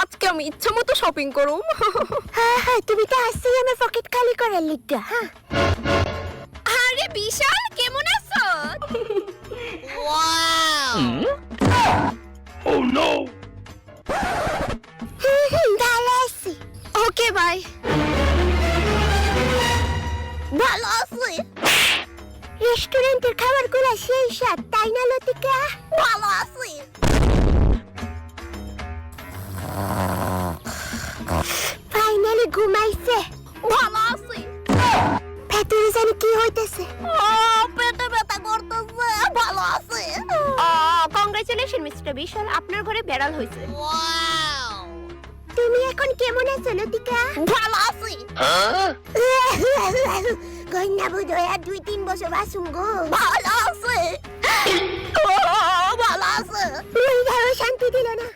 আজকে আমি ইচ্ছা মতো শপিং করুম। হ্যাঁ তুমি তো আসছেই আমার পকেট খালি করার লিগা। হ্যাঁ আরে বিশাল, কেমন আছো? ওয়াও! Oh no! ভালো আছি। Okay bye. ভালো আছি। রেস্টুরেন্টের খাবারগুলো সেই স্বাদ, তাই না লতিকা? ভালো আছি। ফাইনালি ঘুমাইছে। ভালো আছি। ভেতরে জানি কি হইতেছে। পেটে ব্যথা করতেছে। ভালো আছে। কংগ্রেচুলেশন মিস্টার বিশাল, আপনার ঘরে বেড়াল হয়েছে। ওয়াও! তুমি এখন কেমন আছো লতিকা? ভালো আছি। কন্যা বোধ হয় আর 2-3 বছর বাসুম গো। ভালো আছে। ভালো আছে। ওই শান্তি দিল না।